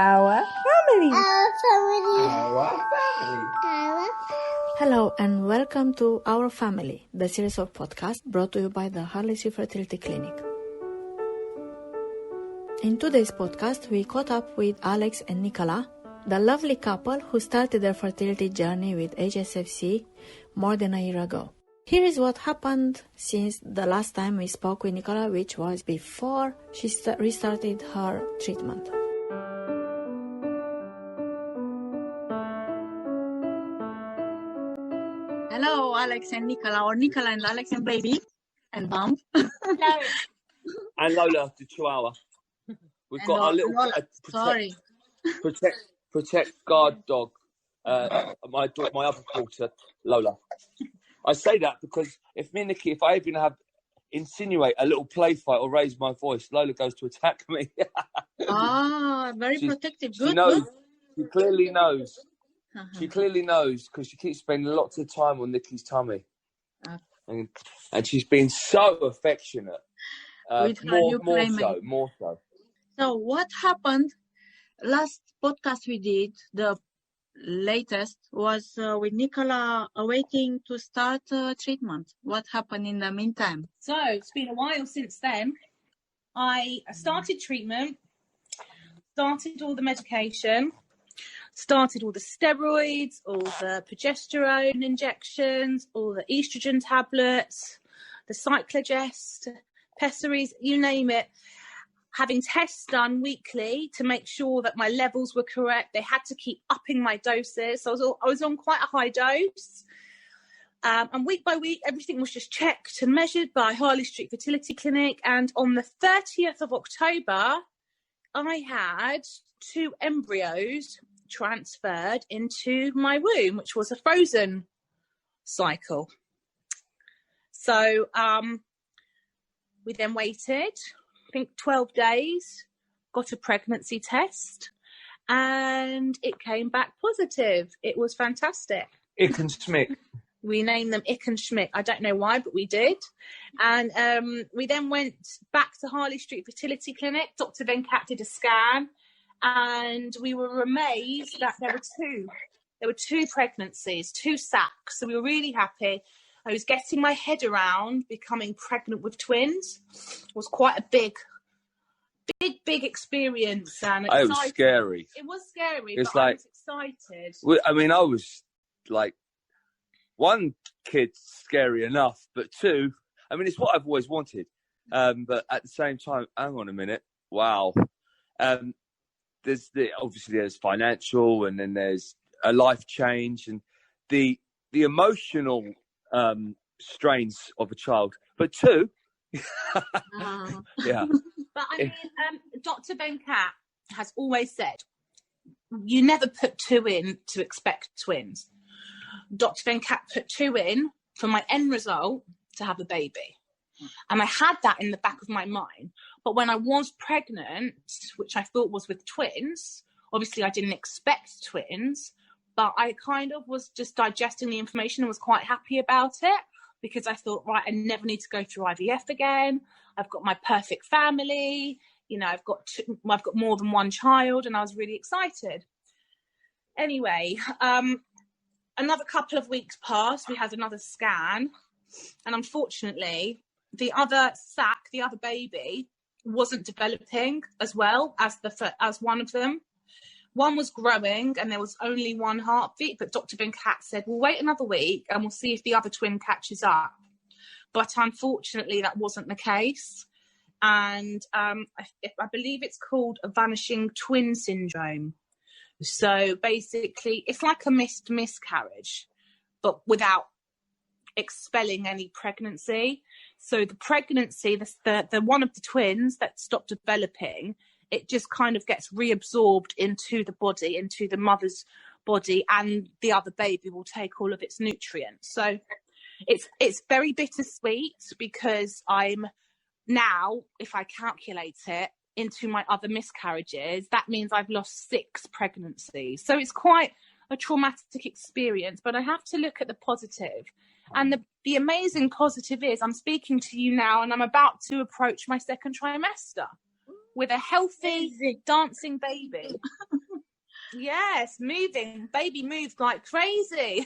Our family. Our family. Our family. Our Hello and welcome to Our Family, the series of podcasts brought to you by the Harley Fertility Clinic. In today's podcast, we caught up with Alex and Nicola, the lovely couple who started their fertility journey with HSFC more than a year ago. Here is what happened since the last time we spoke with Nicola, which was before she restarted her treatment. Hello, Alex and Nicola, or Nicola and Alex and baby, and mom. And Lola, the chihuahua. We've got our little protect guard dog. My other daughter, Lola. I say that because if I even insinuate a little play fight or raise my voice, Lola goes to attack me. Very protective. Good. She knows. She clearly knows. She clearly knows because she keeps spending lots of time on Nikki's tummy, and she's been so affectionate. More so. So what happened? Last podcast we did, the latest was with Nicola waiting to start treatment. What happened in the meantime? So it's been a while since then. I started treatment, started all the medication, started all the steroids, all the progesterone injections, all the estrogen tablets, the cyclogest, pessaries, you name it. Having tests done weekly to make sure that my levels were correct. They had to keep upping my doses. So I was on quite a high dose. And week by week, everything was just checked and measured by Harley Street Fertility Clinic. And on the 30th of October, I had 2 embryos transferred into my womb, which was a frozen cycle. So we then waited, I think 12 days, got a pregnancy test, and it came back positive. It was fantastic. Ick and Schmick. We named them Ick and Schmick. I don't know why, but we did. And we then went back to Harley Street Fertility Clinic. Dr. Venkat did a scan, and we were amazed that there were two pregnancies, 2 sacs. So we were really happy. I was getting my head around becoming pregnant with twins. It was quite a big experience. And it was scary. It was scary, it's but like, I was excited. I was like, 1 kid's scary enough, but 2, it's what I've always wanted. But at the same time, hang on a minute. Wow. There's financial, and then there's a life change, and the emotional strains of a child, but 2. Yeah. But Dr. Venkat has always said, you never put 2 in to expect twins. Dr. Venkat put 2 in for my end result to have a baby. And I had that in the back of my mind. But when I was pregnant, which I thought was with twins, obviously I didn't expect twins, but I kind of was just digesting the information and was quite happy about it, because I thought, right, I never need to go through IVF again. I've got my perfect family. I've got more than 1 child, and I was really excited. Anyway, another couple of weeks passed. We had another scan, and unfortunately, the other baby wasn't developing as well as one of them. One was growing, and there was only 1 heartbeat, but Dr. Venkat said, we'll wait another week and we'll see if the other twin catches up. But unfortunately, that wasn't the case. And I believe it's called a Vanishing Twin Syndrome. So basically, it's like a miscarriage, but without expelling any pregnancy. So the pregnancy, the one of the twins that stopped developing, it just kind of gets reabsorbed into the body, into the mother's body, and the other baby will take all of its nutrients. So it's very bittersweet, because I'm now, if I calculate it into my other miscarriages, that means I've lost 6 pregnancies. So it's quite a traumatic experience, but I have to look at the positive. And the amazing positive is I'm speaking to you now, and I'm about to approach my 2nd trimester. with a healthy, dancing baby. Yes, moving. Baby moved like crazy.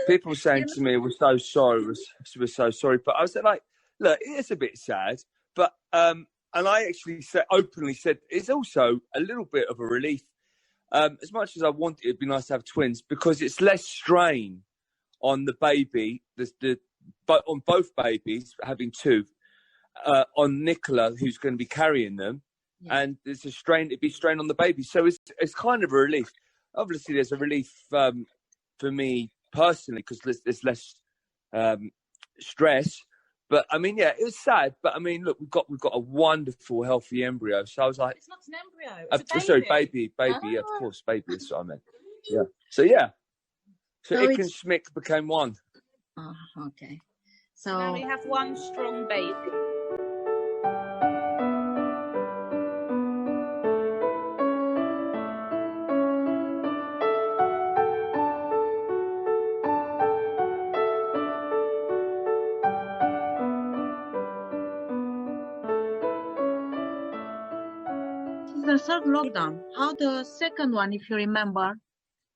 People saying to me, we're so sorry, we're so sorry. But I was like, look, it's a bit sad. But, and I actually openly said, it's also a little bit of a relief. As much as I want it'd be nice to have twins, because it's less strain on the baby, but on both babies, having two, on Nicola, who's going to be carrying them. Yeah. And there's it'd be strain on the baby. So it's kind of a relief. Obviously, there's a relief for me personally, because there's less stress. But I mean, yeah, it was sad. But I mean, look, we've got a wonderful, healthy embryo. So I was like, it's not an embryo. It's a baby. Sorry, baby. Yeah, of course, baby. That's what I meant. Yeah. So yeah. So Ick and Schmick became one. Oh, okay. So now we have one strong baby. the third lockdown, how the second one, if you remember,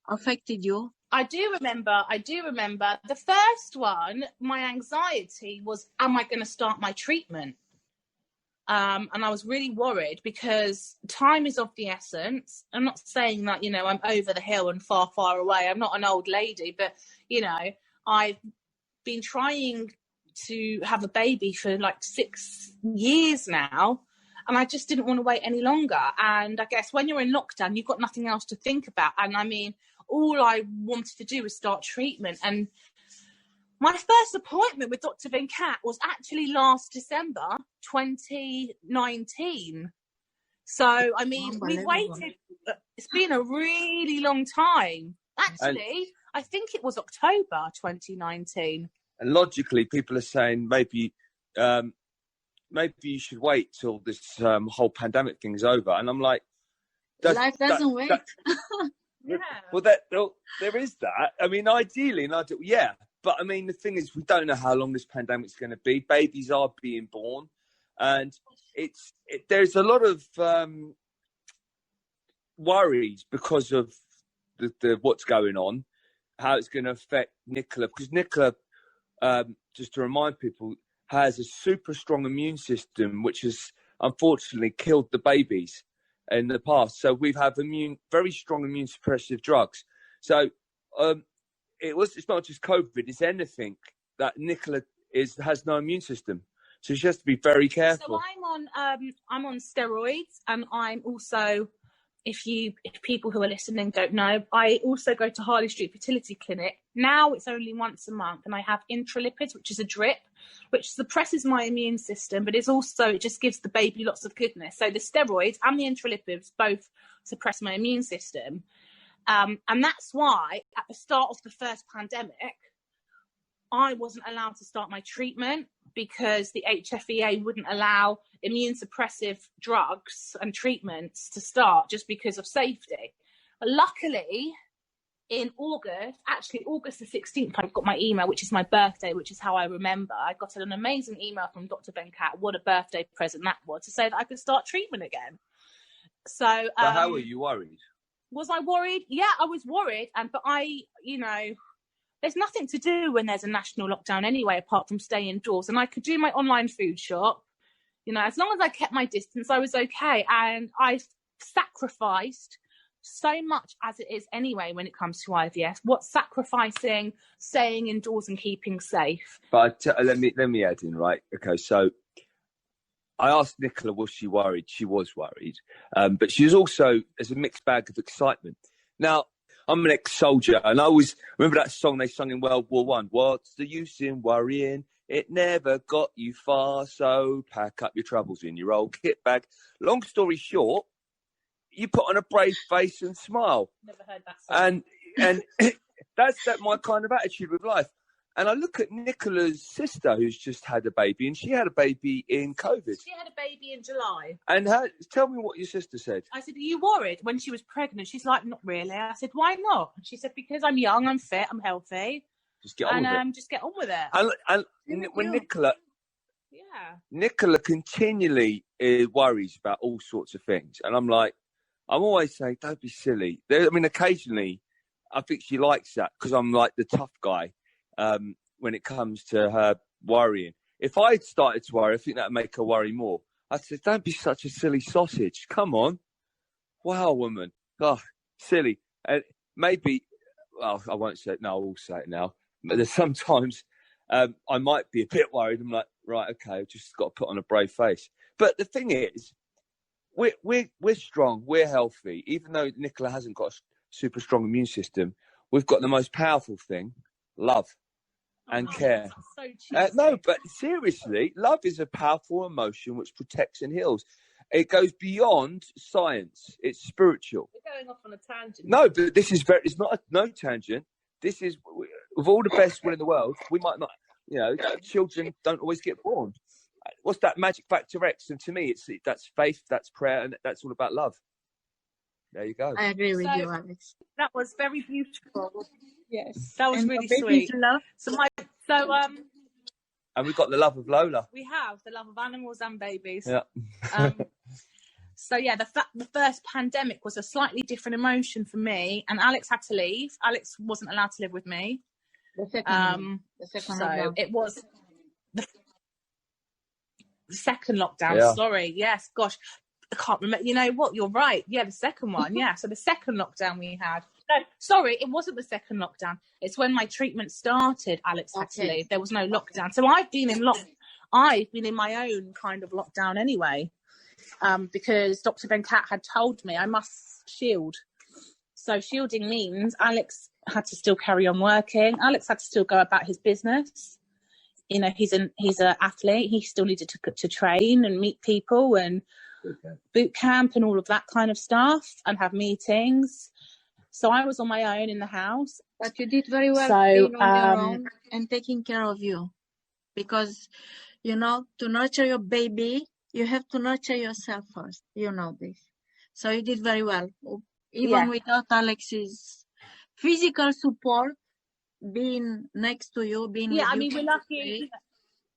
affected you? I do remember. The first one, my anxiety was, am I going to start my treatment? And I was really worried because time is of the essence. I'm not saying that, I'm over the hill and far, far away. I'm not an old lady, but, I've been trying to have a baby for like 6 years now. And I just didn't want to wait any longer. And I guess when you're in lockdown, you've got nothing else to think about. And I mean, all I wanted to do was start treatment. And my first appointment with Dr. Venkat was actually last December 2019. So, I mean, we've waited. It's been a really long time. Actually, I think it was October 2019. And logically, people are saying maybe you should wait till this whole pandemic thing's over. And I'm like, life doesn't wait. Yeah. Well, there is that. I mean, ideally, yeah. But I mean, the thing is, we don't know how long this pandemic's going to be. Babies are being born, and there's a lot of worries because of the what's going on, how it's going to affect Nicola. Because Nicola, just to remind people, has a super strong immune system, which has unfortunately killed the babies in the past. So we have very strong immune suppressive drugs. So it's not just COVID, it's anything that Nicola has no immune system. So she has to be very careful. So I'm on steroids, and I'm also, if people who are listening don't know, I also go to Harley Street Fertility Clinic. Now it's only once a month, and I have intralipids, which is a drip, which suppresses my immune system, but it just gives the baby lots of goodness. So the steroids and the intralipids both suppress my immune system. And that's why at the start of the first pandemic, I wasn't allowed to start my treatment because the HFEA wouldn't allow immune suppressive drugs and treatments to start just because of safety. But luckily, in August the 16th, I got my email, which is my birthday, which is how I remember. I got an amazing email from Dr. Venkat. What a birthday present that was, to say that I could start treatment again. So how were you worried? Was I worried? Yeah, I was worried. But there's nothing to do when there's a national lockdown anyway, apart from stay indoors. And I could do my online food shop. As long as I kept my distance, I was okay. And I sacrificed so much as it is anyway when it comes to IVF. What's sacrificing staying indoors and keeping safe? But let me add in, right? Okay, so I asked Nicola, was she worried? She was worried. But she was also, there's a mixed bag of excitement. Now, I'm an ex-soldier, and I always remember that song they sung in World War I. What's the use in worrying? It never got you far, so pack up your troubles in your old kit bag. Long story short, you put on a brave face and smile. Never heard that song. And that's my kind of attitude with life. And I look at Nicola's sister, who's just had a baby, and she had a baby in COVID. She had a baby in July. And tell me what your sister said. I said, are you worried when she was pregnant? She's like, not really. I said, why not? She said, because I'm young, I'm fit, I'm healthy. Just get on with it. Just get on with it. And when Nicola continually worries about all sorts of things. And I'm always saying, don't be silly. Occasionally, I think she likes that because I'm like the tough guy when it comes to her worrying. If I started to worry, I think that would make her worry more. I said, don't be such a silly sausage. Come on. Wow, woman. Oh, silly. Maybe, well, I won't say it now. I will say it now. But there's sometimes I might be a bit worried. I'm like, right, okay, I've just got to put on a brave face. But the thing is, we're strong. We're healthy. Even though Nicola hasn't got a super strong immune system, we've got the most powerful thing, love and care. So no, but seriously, love is a powerful emotion which protects and heals. It goes beyond science. It's spiritual. We're going off on a tangent. No, but this is it's not no tangent. This is, with all the best will in the world, we might not, children don't always get born. What's that magic factor X? And to me, that's faith, that's prayer, and that's all about love. There you go. I agree with you, Alex. That was very beautiful. Yes. That was really sweet. Love. And we've got the love of Lola. We have the love of animals and babies. Yeah. The first pandemic was a slightly different emotion for me, and Alex had to leave. Alex wasn't allowed to live with me. The second lockdown. It was the second lockdown. Yeah. Sorry, yes, gosh, I can't remember. You know what? You're right. Yeah, the second one. Yeah, so the second lockdown we had. No, sorry, it wasn't the second lockdown. It's when my treatment started. Alex had to leave. There was no lockdown, so I've been in my own kind of lockdown anyway. Because Dr. Venkat had told me I must shield. So shielding means Alex had to still carry on working. Alex had to still go about his business. He's an athlete. He still needed to train and meet people and boot camp and all of that kind of stuff and have meetings. So I was on my own in the house. But you did very well being on your own and taking care of you. Because, to nurture your baby, you have to nurture yourself first. You know this. So you did very well. Even without Alex's physical support, being next to you, being with you. We're lucky.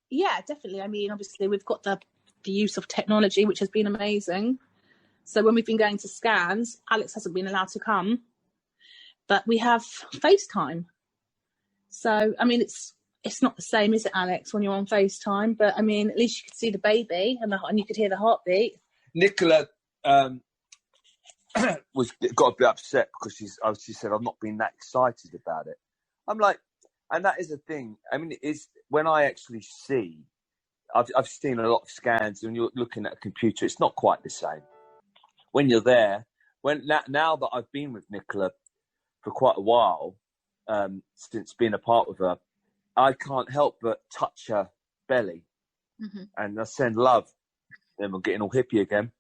Yeah, definitely. Obviously, we've got the use of technology, which has been amazing. So when we've been going to scans, Alex hasn't been allowed to come. But we have FaceTime. So, it's not the same, is it, Alex, when you're on FaceTime? But, at least you could see the baby and you could hear the heartbeat. Nicola got a bit upset because she said, I've not been that excited about it. I'm like, and that is a thing. It's when I actually see, I've seen a lot of scans and you're looking at a computer, it's not quite the same. When you're there, now that I've been with Nicola for quite a while, since being apart with her, I can't help but touch her belly. Mm-hmm. And I send love. Then we're getting all hippie again.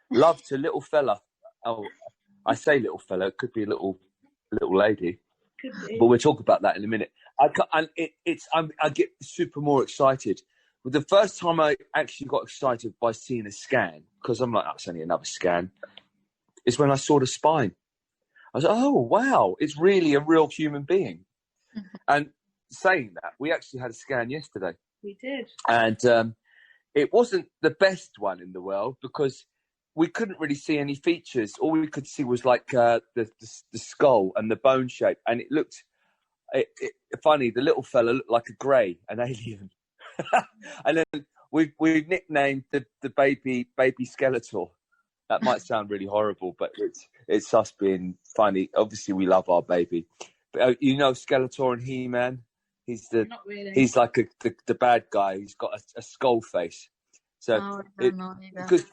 Love to little fella. Oh, I say little fella. It could be a little lady. But we'll talk about that in a minute. I get super more excited. But the first time I actually got excited by seeing a scan, because I'm like, that's only another scan, is when I saw the spine. I was like, oh, wow, it's really a real human being. Mm-hmm. And saying that, we actually had a scan yesterday. We did. And it wasn't the best one in the world because we couldn't really see any features. All we could see was like the skull and the bone shape. And it looked funny. The little fella looked like a grey, an alien. And then we nicknamed the baby Skeletor. That might sound really horrible, but it's us being funny. Obviously, we love our baby. But Skeletor and He-Man? Not really. He's like the bad guy. He's got a skull face. So I don't know either. Because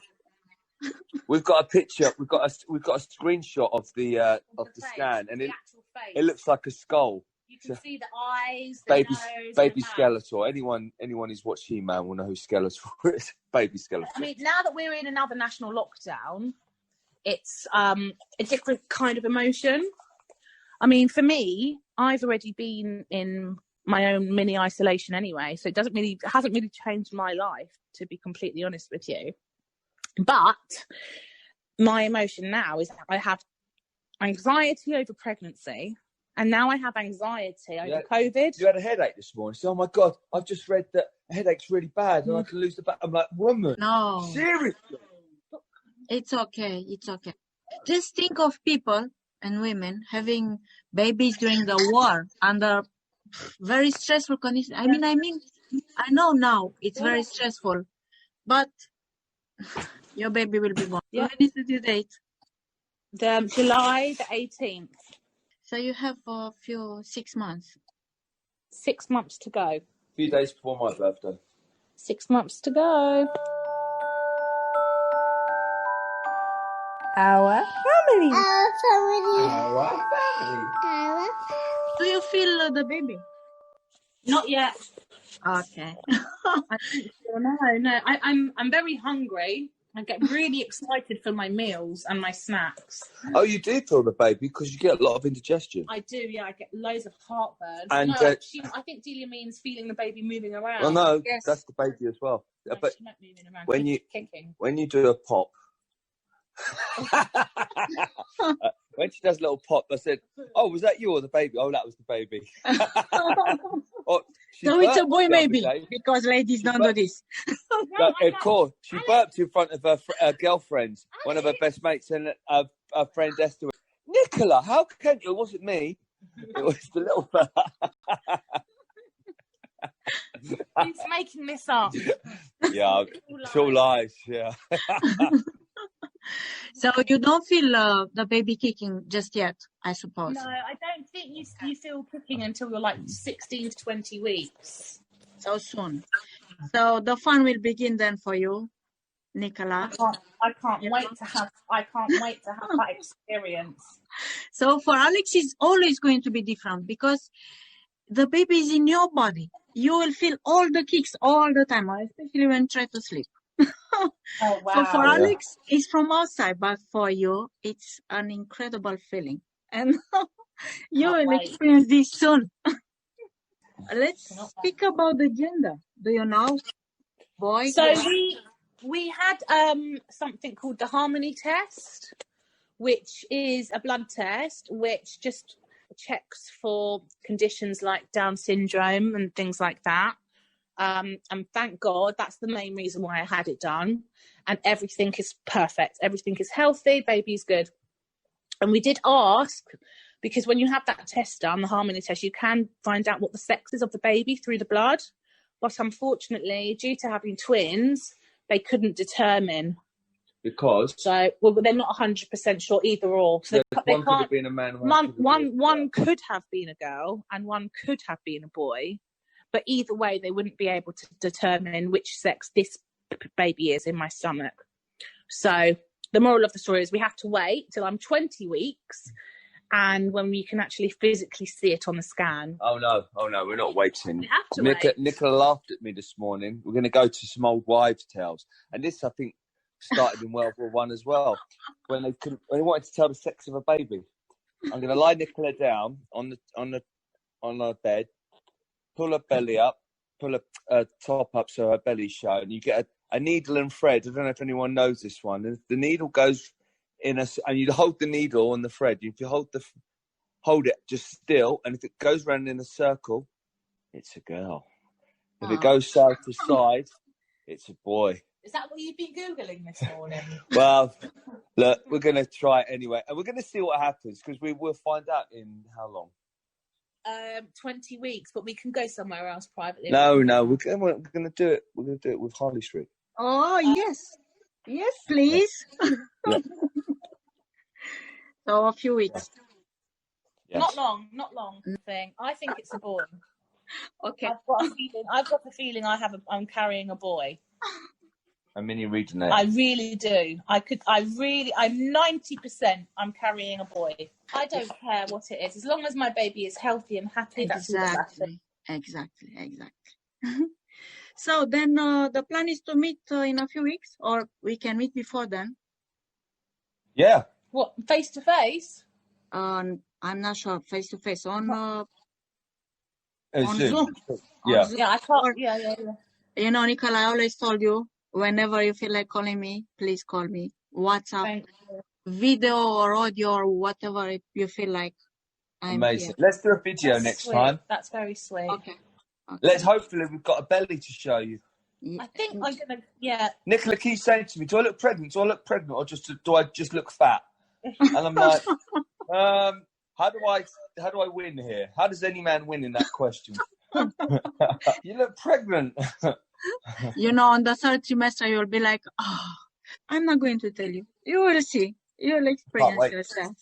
we've got a picture, we've got a screenshot of the scan, and it looks like a skull. You can see the eyes, baby nose, Skeletor. Anyone who's watched He-Man will know who Skeletor is. Baby Skeletor. Now that we're in another national lockdown, it's a different kind of emotion. For me, I've already been in my own mini isolation anyway, so it hasn't really changed my life, to be completely honest with you. But my emotion now is I have anxiety over pregnancy, and now I have anxiety over COVID. You had a headache this morning. So, oh my God, I've just read that a headache's really bad and I can lose the back. I'm like, woman, no, seriously? It's okay. It's okay. Just think of people and women having babies during the war under very stressful conditions. I mean, I know now it's very stressful, but your baby will be born. Yeah. When is the due date? July the 18th. So you have a few 6 months. 6 months to go. A few days before my birthday. 6 months to go. Our family. Do you feel the baby? Not yet. Okay. I think so. No. I'm very hungry. I get really excited for my meals and my snacks. Oh, you do feel the baby because you get a lot of indigestion. I do, yeah. I get loads of heartburn. And, no, I think Delia means feeling the baby moving around. Well, no, Yes. that's the baby as well. No, But she's not moving around. when She's you- kicking. when you do a pop, when she does a little pop, I said, "Oh, was that you or the baby?" Oh, that was the baby. Oh, she So it's a burped boy the other maybe, day. because ladies don't do this. No, of course, she burped in front of her girlfriends, one of her best mates, and her friend Esther. Went, Nicola, how can you? It wasn't me. It was the little fella. He's making this up. Yeah, it's all lies. Yeah. So you don't feel the baby kicking just yet, I suppose. No, I don't think you feel cooking until you're like 16 to 20 weeks. So soon. So the fun will begin then for you, Nicola. I can't wait to have that experience. So for Alex, it's always going to be different because the baby is in your body. You will feel all the kicks all the time, especially when you try to sleep. Oh wow. So for Yeah. Alex, it's from outside, but for you, it's an incredible feeling. And you Can't will wait. experience this soon. Let's Cannot speak about the gender. Do you know? Boy? So girl? we had something called the Harmony test, which is a blood test which just checks for conditions like Down syndrome and things like that. And thank God, that's the main reason why I had it done. And everything is perfect. Everything is healthy. Baby's good. And we did ask, because when you have that test done, the Harmony test, you can find out what the sex is of the baby through the blood. But unfortunately, due to having twins, they couldn't determine. Because So, well, they're not 100% sure either or. So they one could can't. have been a man. One could have been a girl and one could have been a boy, but either way, they wouldn't be able to determine which sex this baby is in my stomach. So the moral of the story is we have to wait till I'm 20 weeks and when we can actually physically see it on the scan. Oh no, we're not waiting. We have to wait. Nicola laughed at me this morning. We're going to go to some old wives' tales, and this I think started in World War One as well, when they wanted to tell the sex of a baby. I'm going to lie Nicola down on her bed, pull her belly up, pull her top up so her belly's shown, and you get a needle and thread. I don't know if anyone knows this one. And the needle goes in and you hold the needle and the thread. If you hold it just still, and if it goes round in a circle, it's a girl. If it goes side to side, it's a boy. Is that what you've been Googling this morning? Well, look, we're going to try it anyway, and we're going to see what happens, because we will find out in how long? 20 weeks, but we can go somewhere else privately. No, we're going to do it. We're going to do it with Harley Street. Oh, yes. Yes, please. Yeah. So a few weeks. Yes. Not long thing. I think it's a boy. Okay. I've got the feeling I'm carrying a boy. A mini reading it. I really do. I'm 90% I'm carrying a boy. I don't care what it is. As long as my baby is healthy and happy, that's all that matters. Exactly. So then the plan is to meet in a few weeks, or we can meet before then. Yeah. What, face to face? I'm not sure, face to face on Zoom. Zoom. Yeah. On Zoom. Yeah, I can't. Yeah. You know, Nicola, I always told you, whenever you feel like calling me, please call me. WhatsApp, Thank you. video or audio or whatever you feel like. I'm Amazing. here. Let's do a video That's next sweet. time. That's very sweet. Okay. Hopefully we've got a belly to show you. I think I'm gonna. Yeah. Nicola keeps saying to me, "Do I look pregnant? Do I look pregnant, or do I just look fat?" And I'm like, how do I win here? How does any man win in that question? You look pregnant. On the third trimester, you'll be like, oh, I'm not going to tell you. You will see. You'll experience yourself.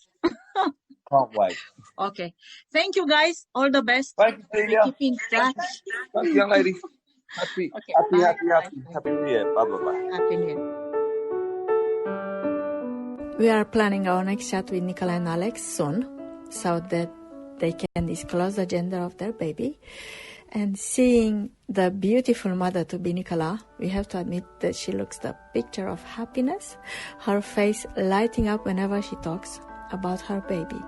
Can't wait. Okay. Thank you, guys. All the best. Thank you, Celia. Keep in touch. Thank you, young lady. Happy New Year. Bye, bye, bye. Happy New Year. We are planning our next chat with Nicola and Alex soon, so that they can disclose the gender of their baby. And seeing the beautiful mother to be Nicola, we have to admit that she looks the picture of happiness, her face lighting up whenever she talks about her baby.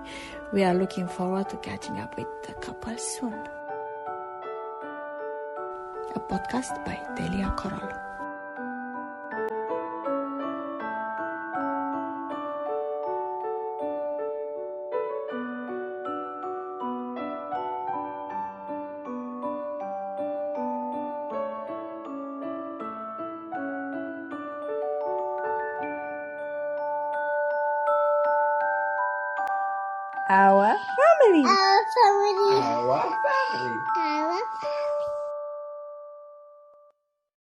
We are looking forward to catching up with the couple soon. A podcast by Delia Coral. Our family. Our family. Our family. Our family.